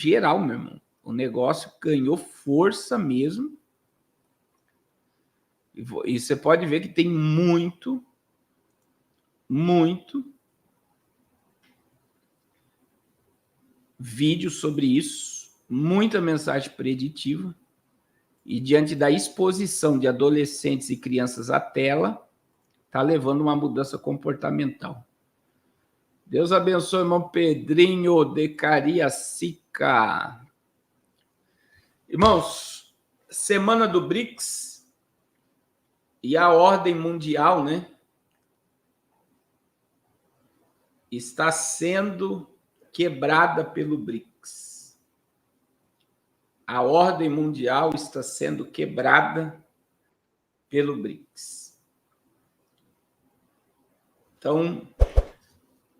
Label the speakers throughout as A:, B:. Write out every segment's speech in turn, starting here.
A: geral, meu irmão. O negócio ganhou força mesmo. E você pode ver que tem muito vídeo sobre isso, muita mensagem preditiva. E diante da exposição de adolescentes e crianças à tela, está levando uma mudança comportamental. Deus abençoe, irmão Pedrinho de Cariacica. Irmãos, semana do BRICS e a ordem mundial, né, está sendo quebrada pelo BRICS. A ordem mundial está sendo quebrada pelo BRICS. Então,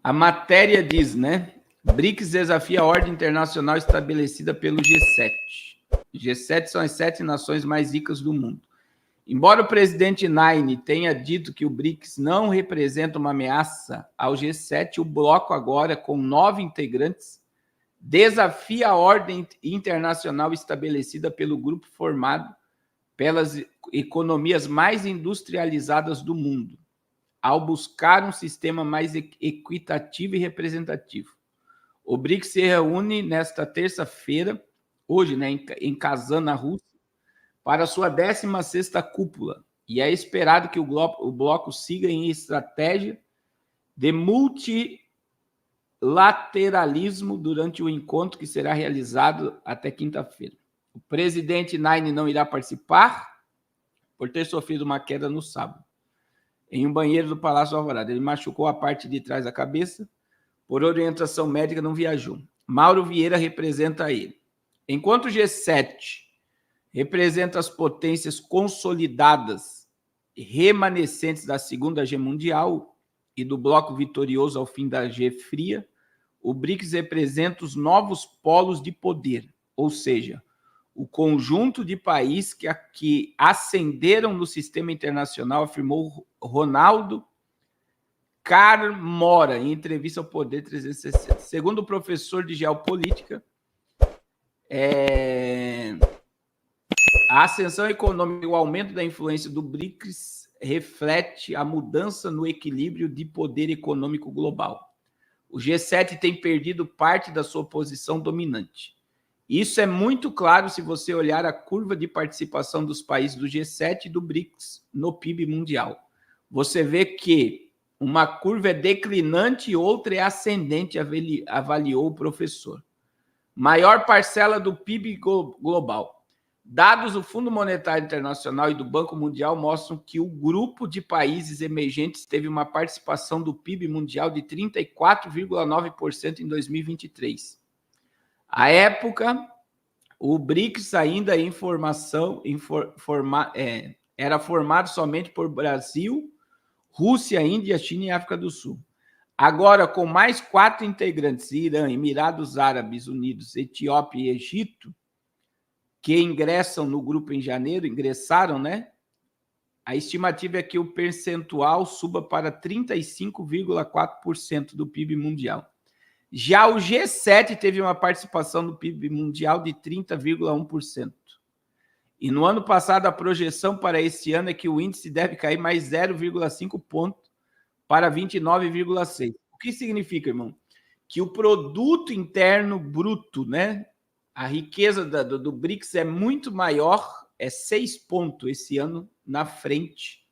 A: a matéria diz, né? BRICS desafia a ordem internacional estabelecida pelo G7. G7 são as 7 nações mais ricas do mundo. Embora o presidente Nine tenha dito que o BRICS não representa uma ameaça ao G7, o bloco agora, com 9 integrantes, desafia a ordem internacional estabelecida pelo grupo formado pelas economias mais industrializadas do mundo, ao buscar um sistema mais equitativo e representativo. O BRICS se reúne nesta terça-feira, hoje, né, em Kazan, na Rússia, para sua 16ª cúpula, e é esperado que o bloco siga em estratégia de multilateralismo durante o encontro que será realizado até quinta-feira. O presidente Nine não irá participar por ter sofrido uma queda no sábado, em um banheiro do Palácio Alvorada. Ele machucou a parte de trás da cabeça, por orientação médica não viajou. Mauro Vieira representa ele. Enquanto o G7 representa as potências consolidadas e remanescentes da Segunda Guerra Mundial e do bloco vitorioso ao fim da Guerra Fria, o BRICS representa os novos polos de poder, ou seja, o conjunto de países que ascenderam no sistema internacional, afirmou Ronaldo Carmora, em entrevista ao Poder 360. Segundo o professor de geopolítica, a ascensão econômica e o aumento da influência do BRICS reflete a mudança no equilíbrio de poder econômico global. O G7 tem perdido parte da sua posição dominante. Isso é muito claro se você olhar a curva de participação dos países do G7 e do BRICS no PIB mundial. Você vê que uma curva é declinante e outra é ascendente, avaliou o professor. Maior parcela do PIB global. Dados do Fundo Monetário Internacional e do Banco Mundial mostram que o grupo de países emergentes teve uma participação do PIB mundial de 34,9% em 2023. À época, o BRICS ainda em formação, era formado somente por Brasil, Rússia, Índia, China e África do Sul. Agora, com mais 4 integrantes, Irã, Emirados Árabes Unidos, Etiópia e Egito, que ingressam no grupo em janeiro, ingressaram, né? A estimativa é que o percentual suba para 35,4% do PIB mundial. Já o G7 teve uma participação no PIB mundial de 30,1%. E no ano passado, a projeção para esse ano é que o índice deve cair mais 0,5 ponto para 29,6. O que significa, irmão? Que o produto interno bruto, né? A riqueza do BRICS é muito maior, é 6 pontos esse ano na frente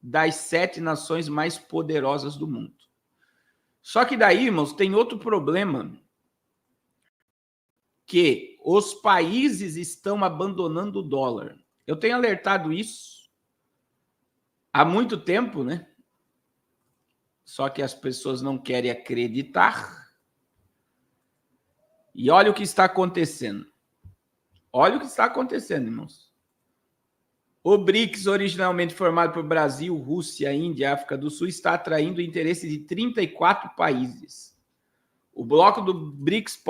A: das 7 nações mais poderosas do mundo. Só que daí, irmãos, tem outro problema, que os países estão abandonando o dólar. Eu tenho alertado isso há muito tempo, né? Só que as pessoas não querem acreditar. E olha o que está acontecendo. Olha o que está acontecendo, irmãos. O BRICS, originalmente formado por Brasil, Rússia, Índia e África do Sul, está atraindo o interesse de 34 países. O bloco do BRICS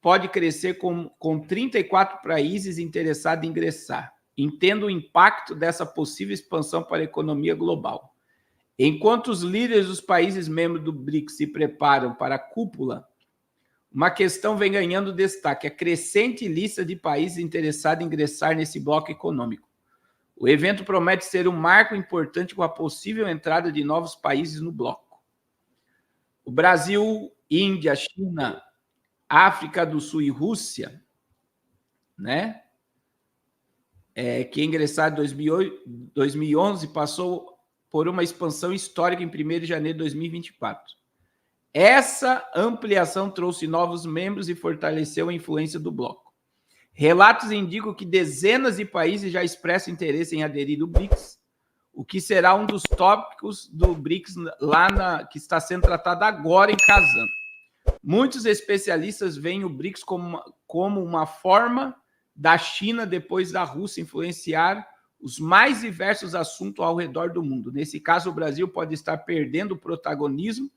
A: pode crescer com 34 países interessados em ingressar. Entenda o impacto dessa possível expansão para a economia global. Enquanto os líderes dos países membros do BRICS se preparam para a cúpula, uma questão vem ganhando destaque: a crescente lista de países interessados em ingressar nesse bloco econômico. O evento promete ser um marco importante com a possível entrada de novos países no bloco. O Brasil, Índia, China, África do Sul e Rússia, né, que ingressaram em 2011, passou por uma expansão histórica em 1º de janeiro de 2024. Essa ampliação trouxe novos membros e fortaleceu a influência do bloco. Relatos indicam que dezenas de países já expressam interesse em aderir ao BRICS, o que será um dos tópicos do BRICS que está sendo tratado agora em Kazan. Muitos especialistas veem o BRICS como uma forma da China, depois da Rússia, influenciar os mais diversos assuntos ao redor do mundo. Nesse caso, o Brasil pode estar perdendo o protagonismo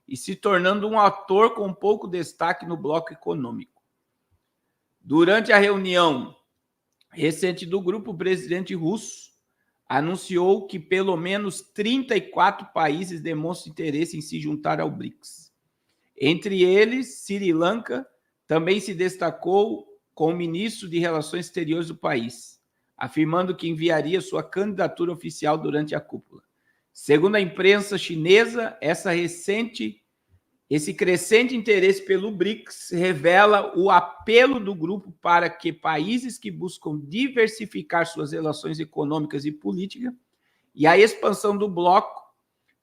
A: e se tornando um ator com pouco destaque no bloco econômico. Durante a reunião recente do grupo, o presidente russo anunciou que pelo menos 34 países demonstram interesse em se juntar ao BRICS. Entre eles, Sri Lanka também se destacou com o ministro de Relações Exteriores do país, afirmando que enviaria sua candidatura oficial durante a cúpula. Segundo a imprensa chinesa, esse crescente interesse pelo BRICS revela o apelo do grupo para que países que buscam diversificar suas relações econômicas e políticas e a expansão do bloco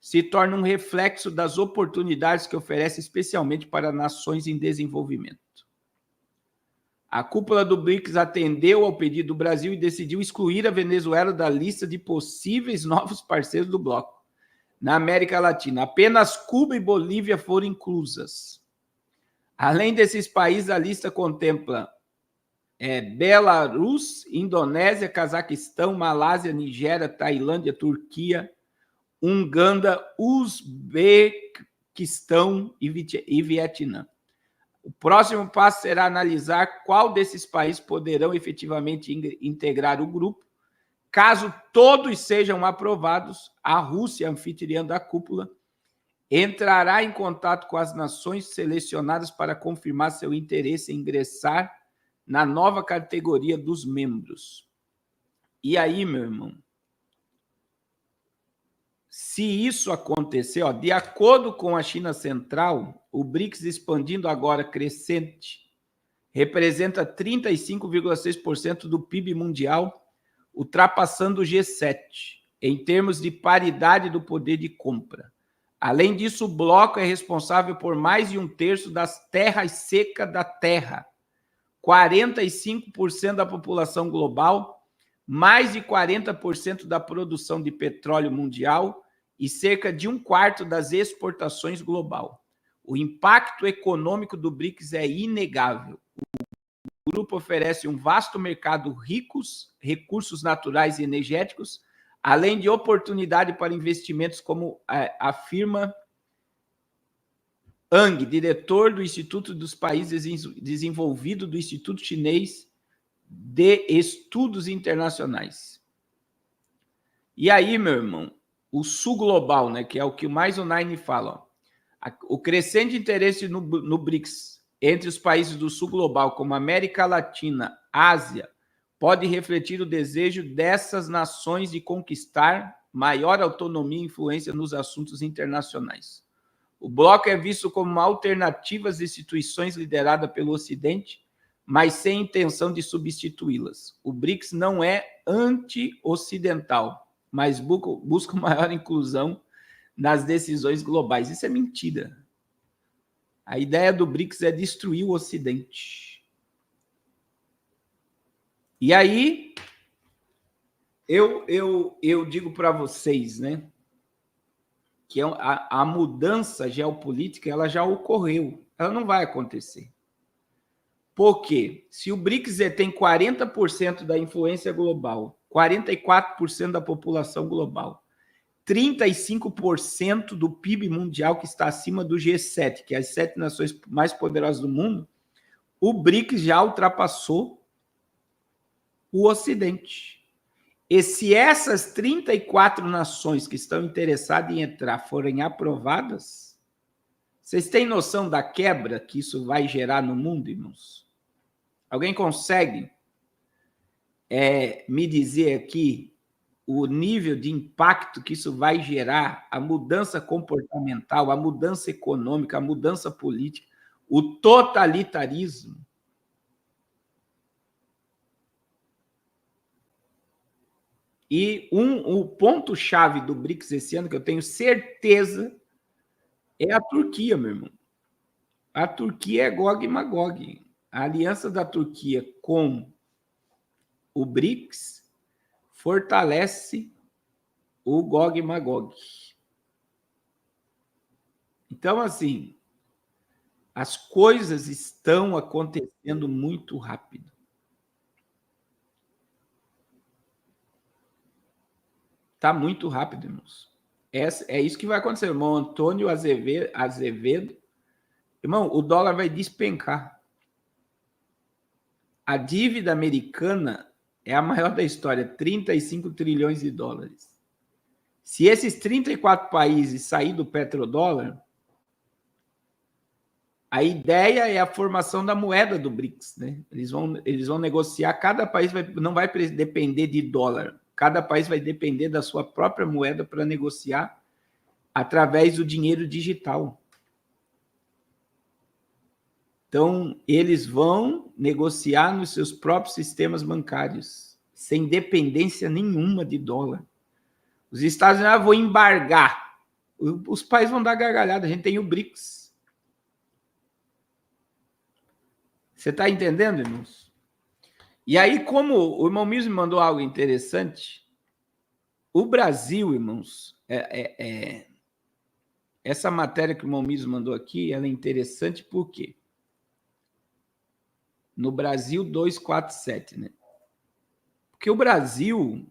A: se torne um reflexo das oportunidades que oferece especialmente para nações em desenvolvimento. A cúpula do BRICS atendeu ao pedido do Brasil e decidiu excluir a Venezuela da lista de possíveis novos parceiros do bloco. Na América Latina, apenas Cuba e Bolívia foram inclusas. Além desses países, a lista contempla Belarus, Indonésia, Cazaquistão, Malásia, Nigéria, Tailândia, Turquia, Uganda, Uzbequistão e Vietnã. O próximo passo será analisar qual desses países poderão efetivamente integrar o grupo. Caso todos sejam aprovados, a Rússia, anfitriã da cúpula, entrará em contato com as nações selecionadas para confirmar seu interesse em ingressar na nova categoria dos membros. E aí, meu irmão, se isso acontecer, de acordo com a China Central, o BRICS expandindo agora crescente, representa 35,6% do PIB mundial, ultrapassando o G7, em termos de paridade do poder de compra. Além disso, o bloco é responsável por mais de 1/3 das terras secas da Terra, 45% da população global, mais de 40% da produção de petróleo mundial e cerca de 1/4 das exportações global. O impacto econômico do BRICS é inegável. O grupo oferece um vasto mercado ricos, recursos naturais e energéticos, além de oportunidade para investimentos, como afirma Ang, diretor do Instituto dos Países Desenvolvidos do Instituto Chinês de Estudos Internacionais. E aí, meu irmão, o Sul Global, né, que é o que mais o Nine fala, o crescente interesse no BRICS entre os países do Sul Global, como América Latina, Ásia, pode refletir o desejo dessas nações de conquistar maior autonomia e influência nos assuntos internacionais. O bloco é visto como uma alternativa às instituições lideradas pelo Ocidente, mas sem intenção de substituí-las. O BRICS não é anti-ocidental, mas busca maior inclusão nas decisões globais. Isso é mentira. A ideia do BRICS é destruir o Ocidente. E aí, eu digo para vocês, né, que a mudança geopolítica ela já ocorreu, ela não vai acontecer. Por quê? Se o BRICS tem 40% da influência global, 44% da população global, 35% do PIB mundial que está acima do G7, que é as 7 nações mais poderosas do mundo, o BRICS já ultrapassou o Ocidente. E se essas 34 nações que estão interessadas em entrar forem aprovadas, Vocês têm noção da quebra que isso vai gerar no mundo, irmãos? Alguém consegue me dizer aqui o nível de impacto que isso vai gerar, a mudança comportamental, a mudança econômica, a mudança política, o totalitarismo? E o ponto-chave do BRICS esse ano, que eu tenho certeza, é a Turquia, meu irmão. A Turquia é Gog e Magog. A aliança da Turquia com o BRICS fortalece o Gog e Magog. Então, assim, as coisas estão acontecendo muito rápido. Está muito rápido, irmãos. É isso que vai acontecer. Irmão Antônio Azevedo. Irmão, o dólar vai despencar. A dívida americana é a maior da história, 35 trilhões de dólares. Se esses 34 países saírem do petrodólar, a ideia é a formação da moeda do BRICS, né? Eles vão negociar, cada país não vai depender de dólar, cada país vai depender da sua própria moeda para negociar através do dinheiro digital. Então, eles vão negociar nos seus próprios sistemas bancários, sem dependência nenhuma de dólar. Os Estados Unidos vão embargar. Os países vão dar gargalhada. A gente tem o BRICS. Você está entendendo, irmãos? E aí, como o irmão Milson mandou algo interessante, o Brasil, irmãos, essa matéria que o irmão Milson mandou aqui, ela é interessante por quê? No Brasil 247, né? Porque o Brasil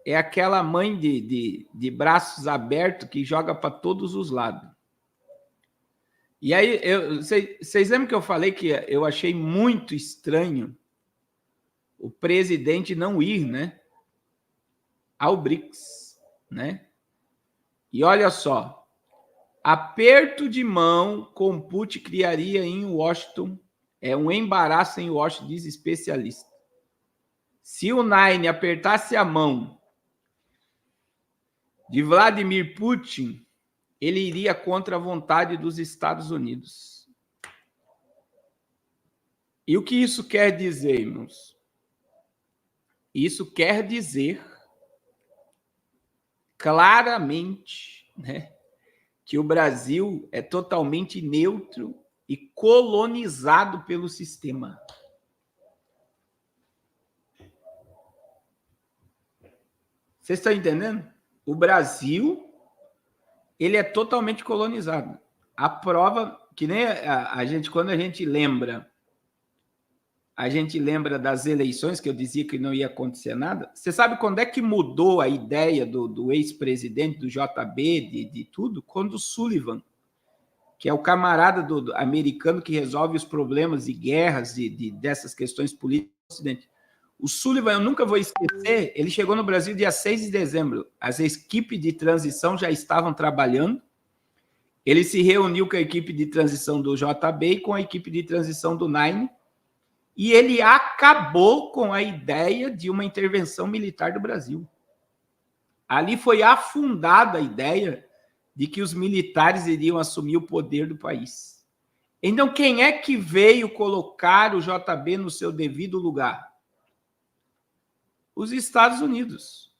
A: é aquela mãe de braços abertos que joga para todos os lados. E aí, vocês lembram que eu falei que eu achei muito estranho o presidente não ir, né, ao BRICS, né? E olha só, aperto de mão com Putin criaria em Washington um embaraço em Washington, diz especialista. Se o Nine apertasse a mão de Vladimir Putin, ele iria contra a vontade dos Estados Unidos. E o que isso quer dizer, irmãos? Isso quer dizer claramente, né, que o Brasil é totalmente neutro e colonizado pelo sistema. Vocês estão entendendo? O Brasil, ele é totalmente colonizado. A prova, que nem a gente, quando a gente lembra das eleições, que eu dizia que não ia acontecer nada. Você sabe quando é que mudou a ideia do ex-presidente, do JB, de tudo? Quando o Sullivan, que é o camarada do americano que resolve os problemas de guerras, dessas questões políticas do Ocidente. O Sullivan, eu nunca vou esquecer, ele chegou no Brasil dia 6 de dezembro. As equipes de transição já estavam trabalhando. Ele se reuniu com a equipe de transição do JB e com a equipe de transição do Nine, e ele acabou com a ideia de uma intervenção militar do Brasil. Ali foi afundada a ideia de que os militares iriam assumir o poder do país. Então, quem é que veio colocar o JB no seu devido lugar? Os Estados Unidos.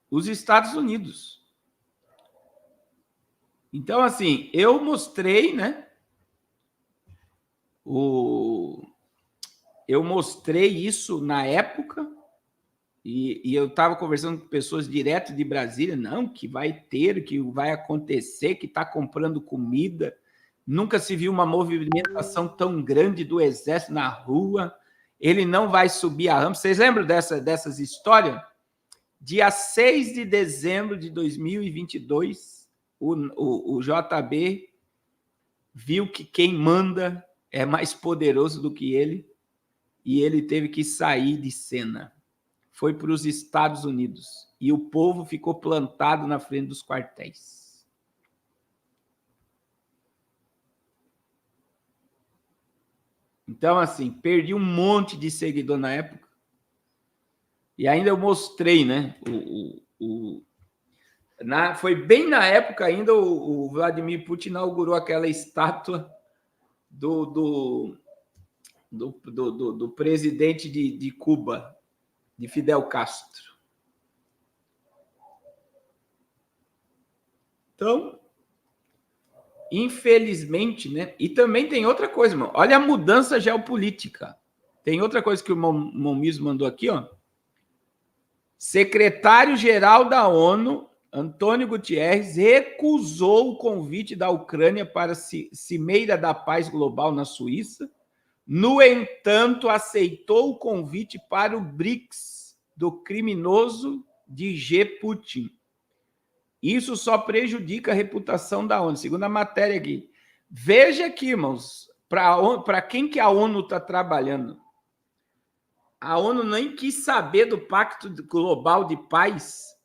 A: Os Estados Unidos. Então, assim, eu mostrei, né? Eu mostrei isso na época e eu estava conversando com pessoas direto de Brasília, não, que vai ter, que vai acontecer, que está comprando comida. Nunca se viu uma movimentação tão grande do Exército na rua. Ele não vai subir a rampa. Vocês lembram dessas histórias? Dia 6 de dezembro de 2022, o JB viu que quem manda é mais poderoso do que ele e ele teve que sair de cena. foi para os Estados Unidos e o povo ficou plantado na frente dos quartéis. Então, assim, perdi um monte de seguidor na época. E ainda eu mostrei, né? Foi bem na época ainda o Vladimir Putin inaugurou aquela estátua do presidente de Cuba, de Fidel Castro. Então, infelizmente, né? E também tem outra coisa, irmão. Olha a mudança geopolítica. Tem outra coisa que o Momis mandou aqui, ó. Secretário-geral da ONU, Antônio Guterres, recusou o convite da Ucrânia para a Cimeira da Paz Global na Suíça. No entanto, aceitou o convite para o BRICS do criminoso de G. Putin. Isso só prejudica a reputação da ONU, segundo a matéria aqui. Veja aqui, irmãos, para quem que a ONU está trabalhando. A ONU nem quis saber do Pacto Global de Paz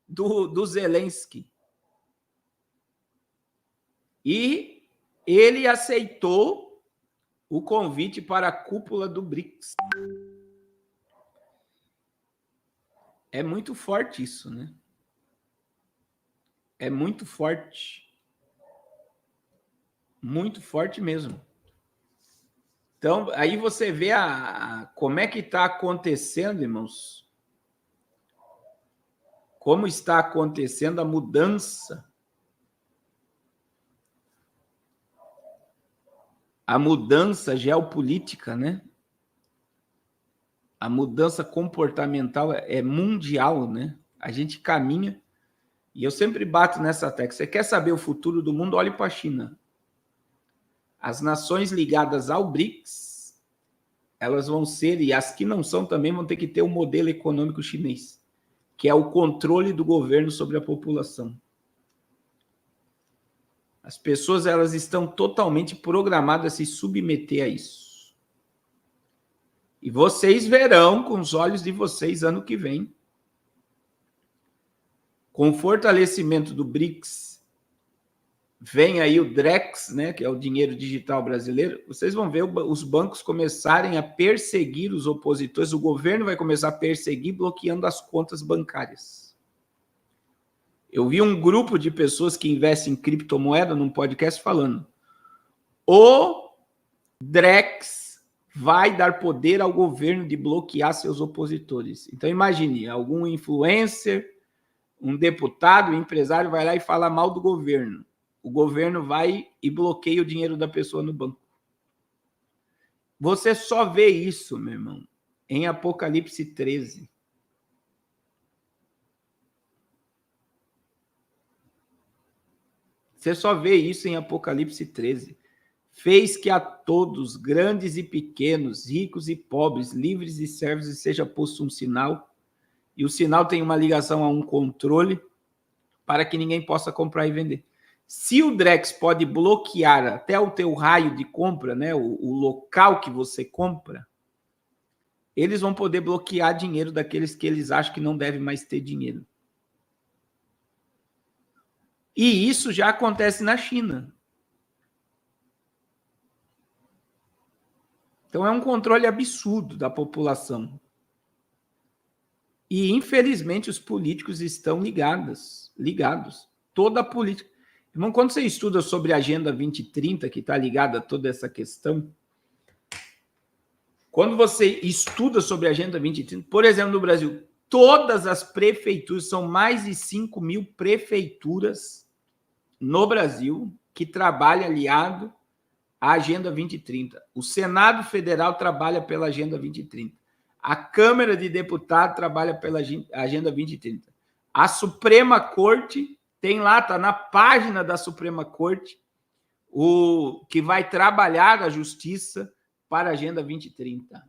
A: do Zelensky. E ele aceitou o convite para a cúpula do BRICS. É muito forte isso, né? É muito forte. Muito forte mesmo. Então, aí você vê como é que está acontecendo, irmãos. Como está acontecendo a mudança. A mudança geopolítica, né? A mudança comportamental é mundial, né? A gente caminha. E eu sempre bato nessa tecla. Você quer saber o futuro do mundo? Olhe para a China. As nações ligadas ao BRICS, elas vão ser, e as que não são também vão ter que ter um modelo econômico chinês, que é o controle do governo sobre a população. As pessoas, elas estão totalmente programadas a se submeter a isso. E vocês verão com os olhos de vocês ano que vem, com o fortalecimento do BRICS, vem aí o Drex, né, que é o dinheiro digital brasileiro, vocês vão ver os bancos começarem a perseguir os opositores, o governo vai começar a perseguir, bloqueando as contas bancárias. Eu vi um grupo de pessoas que investem em criptomoeda num podcast falando: o Drex vai dar poder ao governo de bloquear seus opositores. Então imagine, algum influencer, um deputado, um empresário vai lá e fala mal do governo. O governo vai e bloqueia o dinheiro da pessoa no banco. Você só vê isso, meu irmão, em Apocalipse 13. Você só vê isso em Apocalipse 13. Fez que a todos, grandes e pequenos, ricos e pobres, livres e servos, e seja posto um sinal. E o sinal tem uma ligação a um controle para que ninguém possa comprar e vender. Se o Drex pode bloquear até o teu raio de compra, né, o local que você compra, eles vão poder bloquear dinheiro daqueles que eles acham que não devem mais ter dinheiro. E isso já acontece na China. Então é um controle absurdo da população. E, infelizmente, os políticos estão ligados. Toda a política. Irmão, quando você estuda sobre a Agenda 2030, que está ligada a toda essa questão, quando você estuda sobre a Agenda 2030, por exemplo, no Brasil, todas as prefeituras, são mais de 5 mil prefeituras no Brasil que trabalham aliado à Agenda 2030. O Senado Federal trabalha pela Agenda 2030. A Câmara de Deputados trabalha pela Agenda 2030. A Suprema Corte tem lá, está na página da Suprema Corte, o que vai trabalhar a justiça para a Agenda 2030.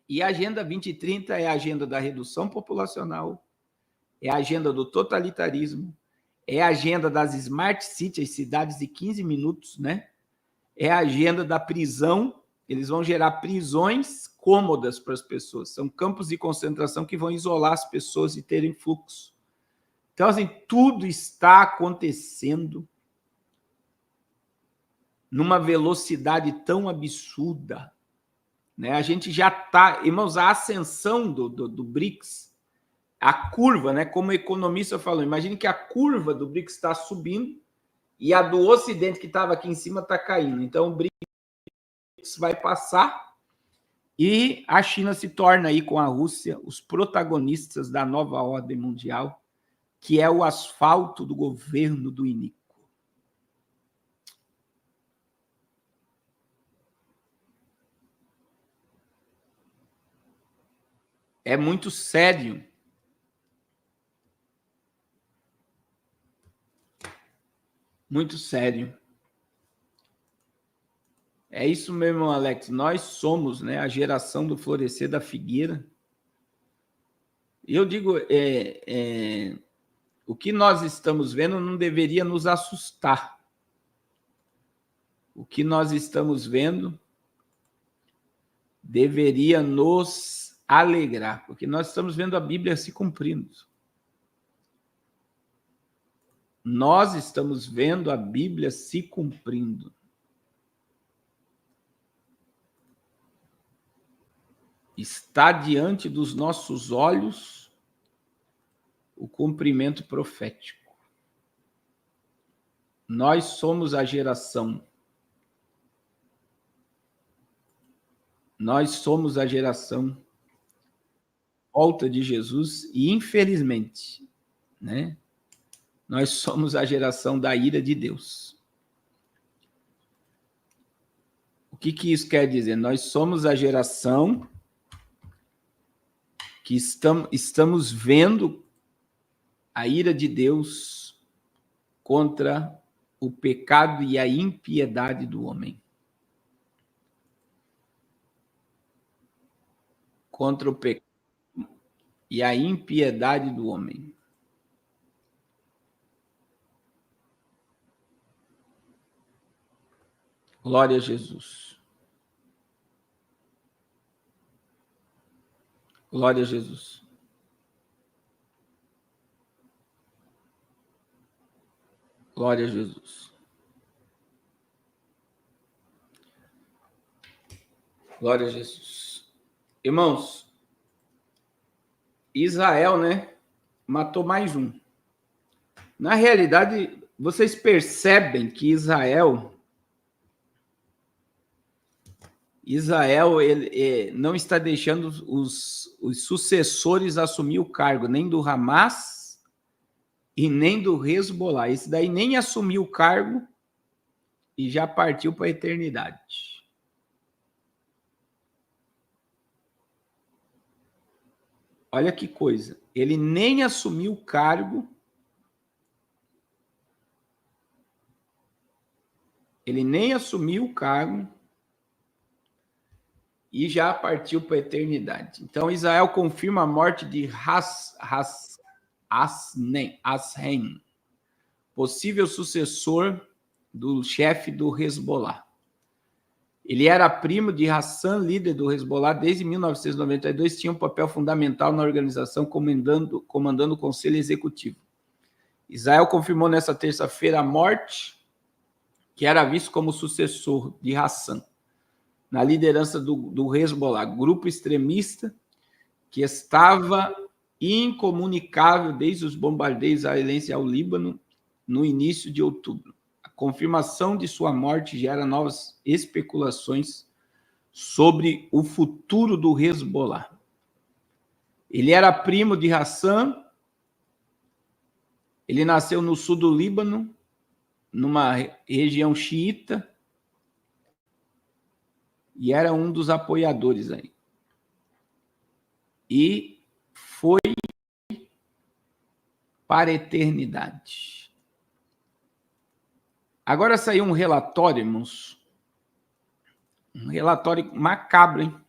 A: E a Agenda 2030 é a agenda da redução populacional, é a agenda do totalitarismo, é a agenda das Smart Cities, as cidades de 15 minutos, né? É a agenda da prisão Eles vão gerar prisões cômodas para as pessoas. São campos de concentração que vão isolar as pessoas e terem fluxo. Então, assim, tudo está acontecendo numa velocidade tão absurda, né? A gente já está... Irmãos, a ascensão do BRICS, a curva, né? Como o economista falou, imagine que a curva do BRICS está subindo e a do Ocidente, que estava aqui em cima, está caindo. Então, o BRICS vai passar e a China se torna aí, com a Rússia, os protagonistas da nova ordem mundial, que é o asfalto do governo do iníquo. É muito sério. Muito sério. É isso mesmo, Alex. Nós somos, né, a geração do florescer da figueira. Eu digo, o que nós estamos vendo não deveria nos assustar. O que nós estamos vendo deveria nos alegrar, porque nós estamos vendo a Bíblia se cumprindo. Nós estamos vendo a Bíblia se cumprindo. Está diante dos nossos olhos o cumprimento profético. Nós somos a geração. Nós somos a geração volta de Jesus e, infelizmente, né, nós somos a geração da ira de Deus. O que isso quer dizer? Nós somos a geração que estamos vendo a ira de Deus contra o pecado e a impiedade do homem. Contra o pecado e a impiedade do homem. Glória a Jesus. Glória a Jesus. Glória a Jesus. Glória a Jesus. Irmãos, Israel, né, matou mais um. Na realidade, vocês percebem que Israel ele não está deixando os sucessores assumir o cargo, nem do Hamas e nem do Hezbollah. Esse daí nem assumiu o cargo e já partiu para a eternidade. Olha que coisa. Ele nem assumiu o cargo. Ele nem assumiu o cargo e já partiu para a eternidade. Então, Israel confirma a morte de Hashem, possível sucessor do chefe do Hezbollah. Ele era primo de Hassan, líder do Hezbollah, desde 1992, tinha um papel fundamental na organização, comandando o conselho executivo. Israel confirmou nesta terça-feira a morte, que era visto como sucessor de Hassan, na liderança do Hezbollah, grupo extremista que estava incomunicável desde os bombardeios israelenses ao Líbano no início de outubro. A confirmação de sua morte gera novas especulações sobre o futuro do Hezbollah. Ele era primo de Hassan, ele nasceu no sul do Líbano, numa região xiita, e era um dos apoiadores aí. E foi para a eternidade. Agora saiu um relatório, irmãos, um relatório macabro, hein?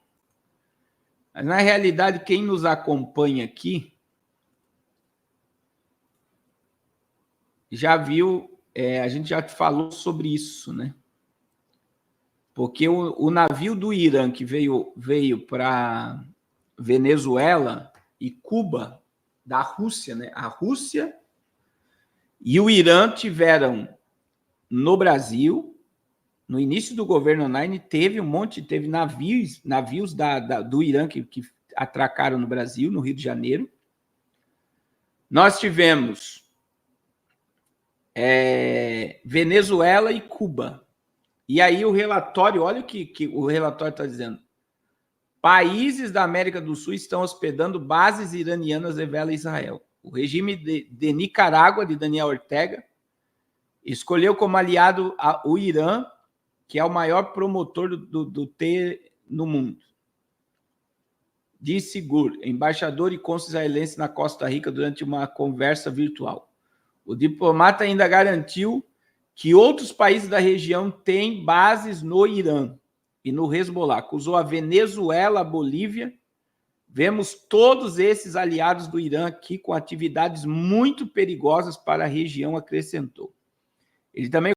A: Mas, na realidade, quem nos acompanha aqui já viu, a gente já falou sobre isso, né? Porque o navio do Irã que veio para Venezuela e Cuba, da Rússia, né? A Rússia e o Irã tiveram no Brasil, no início do governo Online, teve navios do Irã que atracaram no Brasil, no Rio de Janeiro. Nós tivemos Venezuela e Cuba. E aí o relatório, olha o que o relatório está dizendo. Países da América do Sul estão hospedando bases iranianas, revela Israel. O regime de Nicarágua, de Daniel Ortega, escolheu como aliado o Irã, que é o maior promotor do T no mundo. Disse Gur, embaixador e cônsul israelense na Costa Rica, durante uma conversa virtual. O diplomata ainda garantiu que outros países da região têm bases no Irã e no Hezbollah. Acusou a Venezuela, a Bolívia. Vemos todos esses aliados do Irã aqui com atividades muito perigosas para a região, acrescentou. Ele também